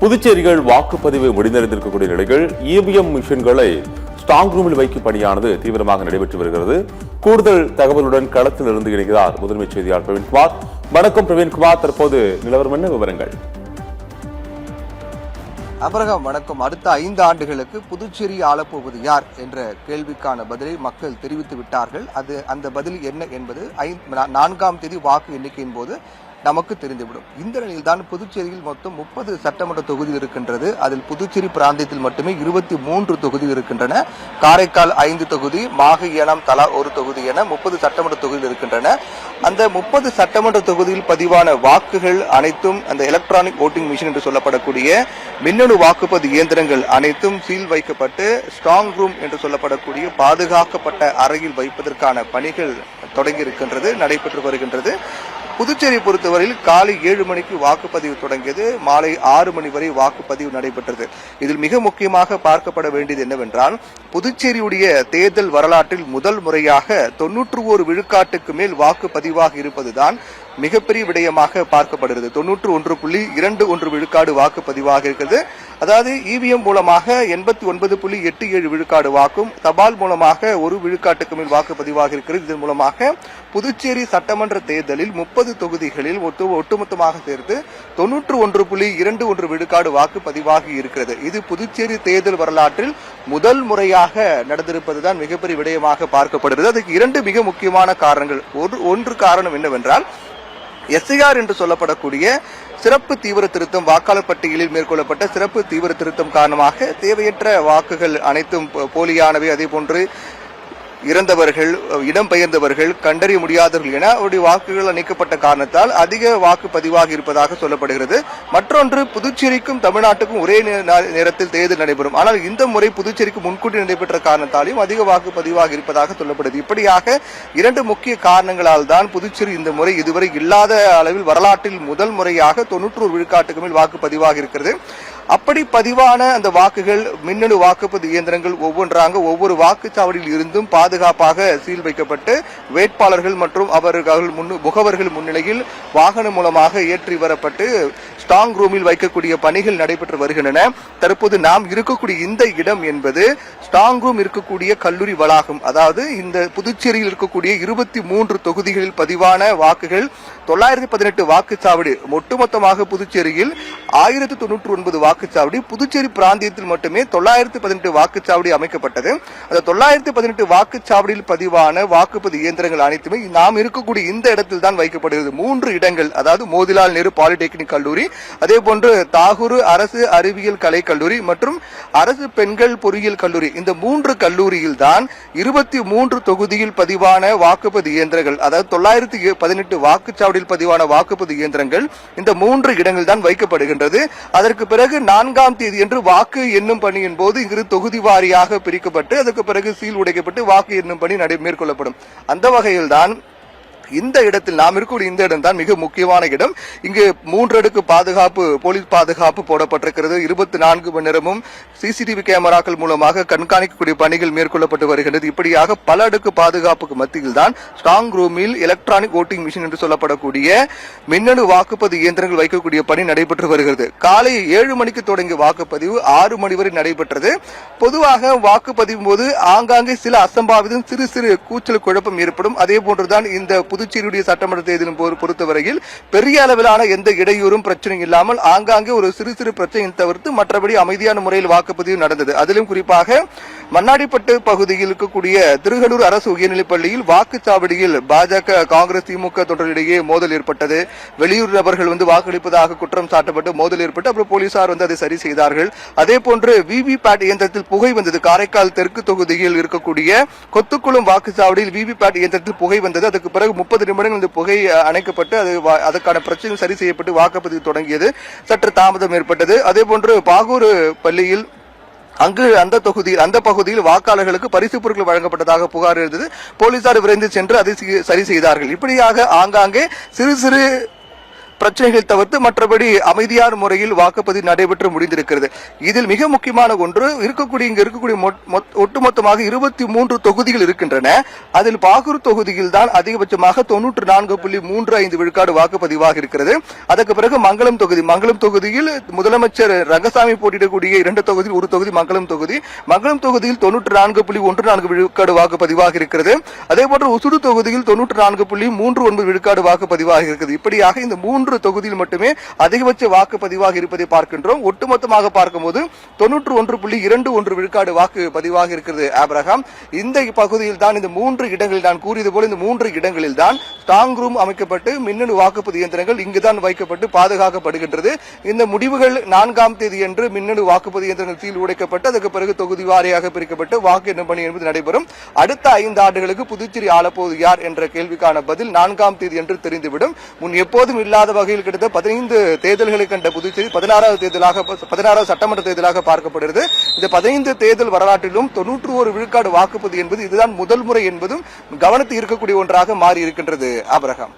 புதுச்சேரியில் வாக்குப்பதிவு முடிந்தடைந்திருக்கக்கூடிய நிலையில் இவிஎம் மிஷின்களை ஸ்ட்ராங் ரூமில் வைக்கும் பணியானது தீவிரமாக நடைபெற்று வருகிறது. கூடுதல் தகவலுடன் களத்தில் இருந்து இணைகிறார் முதன்மை செய்தியாளர் பிரவீன்குமார். வணக்கம் பிரவீன்குமார், தற்போது நிலவரம் என்ன விவரங்கள்? அபரகம் வணக்கம். அடுத்த 5 ஆண்டுகளுக்கு புதுச்சேரி ஆளப்போவது யார் என்ற கேள்விக்கான பதிலை மக்கள் தெரிவித்து விட்டார்கள். அந்த பதில் என்ன என்பது 4ஆம் தேதி வாக்கு எண்ணிக்கையின் போது நமக்கு தெரிந்துவிடும். இந்த நிலையில்தான் புதுச்சேரியில் மொத்தம் 30 சட்டமன்ற தொகுதி இருக்கின்றது. அதில் புதுச்சேரி பிராந்தியத்தில் மட்டுமே 23 தொகுதி இருக்கின்றன. காரைக்கால் 5 தொகுதி, மாஹே ஏனாம் தலா 1 தொகுதி என 30 சட்டமன்ற தொகுதிகள் இருக்கின்றன. அந்த 30 சட்டமன்ற தொகுதியில் பதிவான வாக்குகள் அனைத்தும் அந்த எலக்ட்ரானிக் ஓட்டிங் மிஷின் என்று சொல்லப்படக்கூடிய மின்னணு வாக்குப்பதிவு இயந்திரங்கள் அனைத்தும் சீல் வைக்கப்பட்டு ஸ்ட்ராங் ரூம் என்று சொல்லப்படக்கூடிய பாதுகாக்கப்பட்ட அறையில் வைப்பதற்கான பணிகள் தொடங்கி இருக்கின்றது, நடைபெற்று வருகின்றது. புதுச்சேரி பொறுத்தவரையில் காலை 7 மணிக்கு வாக்குப்பதிவு தொடங்கியது, மாலை 6 மணி வரை வாக்குப்பதிவு நடைபெற்றது. இதில் மிக முக்கியமாக பார்க்கப்பட வேண்டியது என்னவென்றால், புதுச்சேரியுடைய தேர்தல் வரலாற்றில் முதல் முறையாக 91 விழுக்காட்டுக்கு மேல் வாக்குப்பதிவாக இருப்பதுதான் மிகப்பெரிய விடயமாக பார்க்கப்படுகிறது. 91.21 விழுக்காடு வாக்குப்பதிவாக இருக்கிறது. அதாவது இவிஎம் மூலமாக 89.87 விழுக்காடு வாக்கும், தபால் மூலமாக 1 விழுக்காட்டுக்கு மேல் வாக்குப்பதிவாக இருக்கிறது. இதன் மூலமாக புதுச்சேரி சட்டமன்ற தேர்தலில் 30 தொகுதிகளில் ஒட்டுமொத்தமாக சேர்த்து 91.21 விழுக்காடு வாக்குப்பதிவாகி இருக்கிறது. இது புதுச்சேரி தேர்தல் வரலாற்றில் முதல் முறையாக நடந்திருப்பதுதான் மிகப்பெரிய விடயமாக பார்க்கப்படுகிறது. அதுக்கு 2 மிக முக்கியமான காரணங்கள். ஒன்று காரணம் என்னவென்றால், எஸ்ஐஆர் என்று சொல்லப்படக்கூடிய சிறப்பு தீவிர திருத்தம், வாக்காளர் பட்டியலில் மேற்கொள்ளப்பட்ட சிறப்பு தீவிர திருத்தம் காரணமாக தேவையற்ற வாக்குகள் அனைத்தும் போலியானவை, அதே போன்று இறந்தவர்கள், இடம்பெயர்ந்தவர்கள், கண்டறிய முடியாதவர்கள் என அவருடைய வாக்குகள் நீக்கப்பட்ட காரணத்தால் அதிக வாக்குப்பதிவாக இருப்பதாக சொல்லப்படுகிறது. மற்றொன்று, புதுச்சேரிக்கும் தமிழ்நாட்டுக்கும் ஒரே நேரத்தில் தேர்தல் நடைபெறும். ஆனால் இந்த முறை புதுச்சேரிக்கு முன்கூட்டி நடைபெற்ற காரணத்தாலும் அதிக வாக்குப்பதிவாக இருப்பதாக சொல்லப்படுது. இப்படியாக 2 முக்கிய காரணங்களால் தான் புதுச்சேரி இந்த முறை இதுவரை இல்லாத அளவில் வரலாற்றில் முதல் முறையாக 91 விழுக்காட்டுக்கு மேல் வாக்குப்பதிவாக இருக்கிறது. அப்படி பதிவான அந்த வாக்குகள் மின்னணு வாக்குப்பதிவு இயந்திரங்கள் ஒவ்வொரு வாக்குச்சாவடியில் இருந்தும் பாதுகாப்பாக சீல் வைக்கப்பட்டு வேட்பாளர்கள் மற்றும் முகவர்கள் முன்னிலையில் வாகனம் மூலமாக ஏற்றி வரப்பட்டு ஸ்ட்ராங் ரூமில் வைக்கக்கூடிய பணிகள் நடைபெற்று வருகின்றன. தற்போது நாம் இருக்கக்கூடிய இந்த இடம் என்பது ஸ்ட்ராங் ரூம் இருக்கக்கூடிய கல்லூரி வளாகம். அதாவது இந்த புதுச்சேரியில் இருக்கக்கூடிய 23 தொகுதிகளில் பதிவான வாக்குகள் 918 வாக்குச்சாவடி, ஒட்டுமொத்தமாக புதுச்சேரியில் 1099 வாக்குச்சாவடி, புதுச்சேரி பிராந்தியத்தில் மட்டுமே 918 வாக்குச்சாவடி அமைக்கப்பட்டது. அந்த 918 வாக்குச்சாவடியில் பதிவான வாக்குப்பதிவு இயந்திரங்கள் அனைத்துமே நாம் இருக்கக்கூடிய இந்த இடத்தில் தான் வைக்கப்படுகிறது. 3 இடங்கள், அதாவது மோதிலால் நேரு பாலிடெக்னிக் கல்லூரி, அதே போன்று தாகூர் அரசு அறிவியல் கலை கல்லூரி மற்றும் அரசு பெண்கள் பொறியியல் கல்லூரி. இந்த 3 கல்லூரியில் தான் 23 தொகுதியில் பதிவான வாக்குப்பதிவு இயந்திரங்கள், அதாவது 918 வாக்குச்சாவடியில் பதிவான வாக்குப்பதிவு இயந்திரங்கள் இந்த 3 இடங்கள் தான் வைக்கப்படுகின்றது. அதற்கு பிறகு 4ஆம் தேதி என்று வாக்கு எண்ணும் பணியின் போது இங்கு தொகுதி வாரியாக பிரிக்கப்பட்டு அதற்கு பிறகு சீல் உடைக்கப்பட்டு வாக்கு எண்ணும் பணி மேற்கொள்ளப்படும். அந்த வகையில்தான் இந்த இடத்தில் நாம் இருக்கக்கூடிய இந்த இடம் தான் மிக முக்கியமான இடம். இங்கு 3 அடுக்கு பாதுகாப்பு, போலீஸ் பாதுகாப்பு போடப்பட்டிருக்கிறது. 24 மணி நேரமும் சிசிடிவி கேமராக்கள் மூலமாக கண்காணிக்கக்கூடிய பணிகள் மேற்கொள்ளப்பட்டு வருகின்றது. இப்படியாக பல அடுக்கு பாதுகாப்புக்கு மத்தியில் தான் ஸ்ட்ராங் ரூமில் எலக்ட்ரானிக் ஓட்டிங் மிஷின் என்று சொல்லப்படக்கூடிய மின்னணு வாக்குப்பதிவு இயந்திரங்கள் வைக்கக்கூடிய பணி நடைபெற்று வருகிறது. காலை 7 மணிக்கு தொடங்கிய வாக்குப்பதிவு 6 மணி வரை நடைபெற்றது. பொதுவாக வாக்குப்பதிவு போது ஆங்காங்கே சில அசம்பாவிதம், சிறு கூச்சல் குழப்பம் ஏற்படும். அதே போன்றுதான் இந்த புதுச்சேரியுடைய சட்டமன்ற தேர்தலின் பொறுத்தவரையில் பெரிய அளவிலான எந்த இடையூறும் பிரச்சனையும் இல்லாமல் ஆங்காங்கே ஒரு சிறு பிரச்சனையை தவிர்த்து மற்றபடி அமைதியான முறையில் வாக்குப்பதிவு நடந்தது. அதிலும் குறிப்பாக மண்ணாடிப்பட்டு பகுதியில் இருக்கக்கூடிய திருகலூர் அரசு உயர்நிலைப் பள்ளியில் வாக்குச்சாவடியில் பாஜக, காங்கிரஸ், திமுக தொடரிடையே மோதல் ஏற்பட்டது. வெளியூர் நபர்கள் வாக்களிப்பதாக குற்றம் சாட்டப்பட்டு மோதல் ஏற்பட்டு அப்புறம் போலீசார் அதை சரி செய்தார்கள். அதே போன்று விவிபேட் இயந்திரத்தில் புகை வந்தது. காரைக்கால் தெற்கு தொகுதியில் இருக்கக்கூடிய கொத்துக்குளம் வாக்குச்சாவடியில் விவிபேட் இயந்திரத்தில் புகை வந்தது. அதுக்கு பிறகு 30 நிமிடங்கள் இந்த புகை அணைக்கப்பட்டு அதற்கான பிரச்சனை சரி செய்யப்பட்டு வாக்குப்பதிவு தொடங்கியது. சற்று தாமதம் ஏற்பட்டது. அதே போன்று பாகூர் பள்ளியில் அந்த பகுதியில் வாக்காளர்களுக்கு பரிசு பொருட்கள் வழங்கப்பட்டதாக புகார் இருந்தது. போலீசார் விரைந்து சென்று அதை சரி செய்தார்கள். இப்படியாக ஆங்காங்கே சிறு பிரச்சனைகள் தவிர்த்து மற்றபடி அமைதியான முறையில் வாக்குப்பதிவு நடைபெற்று முடிந்திருக்கிறது. இதில் மிக முக்கியமான ஒன்று இங்க இருக்கக்கூடிய ஒட்டுமொத்தமாக 23 தொகுதிகள் இருக்கின்றன. அதில் பாகூர் தொகுதியில் தான் அதிகபட்சமாக 94.35 விழுக்காடு வாக்குப்பதிவாக இருக்கிறது. அதற்கு பிறகு மங்களம் தொகுதியில் முதலமைச்சர் ரங்கசாமி போட்டியிடக்கூடிய 2 தொகுதியில் ஒரு தொகுதி மங்களம் தொகுதியில் 94.14 விழுக்காடு வாக்குப்பதிவாக இருக்கிறது. அதே போன்று உசுடு தொகுதியில் 94.39 விழுக்காடு வாக்குப்பதிவாக இருக்கிறது. இப்படியாக இந்த 3 தொகுதியில் மட்டுமே அதிகபட்ச வாக்குப்பதிவாக இருப்பதை பார்க்கின்றோம். ஒட்டுமொத்தமாக பார்க்கும்போது 91.21 விழுக்காடு வாக்கு பதிவாக இருக்கிறது. ஆபிரகாம், இந்த பகுதியில் தான் இந்த 3 இடங்களில் நான் கூறியது போல இந்த 3 இடங்களில் தான் ஸ்ட்ராங் ரூம் அமைக்கப்பட்டு மின்னணு வாக்குப்பதிவு இயந்திரங்கள் இங்குதான் வைக்கப்பட்டு பாதுகாக்கப்படுகின்றது. இந்த முடிவுகள் 4ஆம் தேதி அன்று மின்னணு வாக்குப்பதிவு இயந்திரங்கள் சீல் உடைக்கப்பட்டு அதற்கு பிறகு தொகுதி வாரியாக பிரிக்கப்பட்டு வாக்கு எண்ணும் பணி என்பது நடைபெறும். அடுத்த 5 ஆண்டுகளுக்கு புதுச்சேரி ஆளப்போவது யார் என்ற கேள்விக்கான பதில் 4ஆம் தேதி அன்று தெரிந்துவிடும். முன் எப்போதும் இல்லாத வகையில் கிட்டத்தட்ட 15 தேர்தல்களை கண்ட புதுச்சேரி 16வது சட்டமன்ற தேர்தலாக பார்க்கப்படுகிறது. இந்த 15 தேர்தல் வரலாற்றிலும் 91 விழுக்காடு வாக்குப்பதிவு என்பது இதுதான் முதல் முறை என்பதும் கவனத்தில் இருக்கக்கூடிய ஒன்றாக மாறி இருக்கின்றது. ஆபிரகாம்.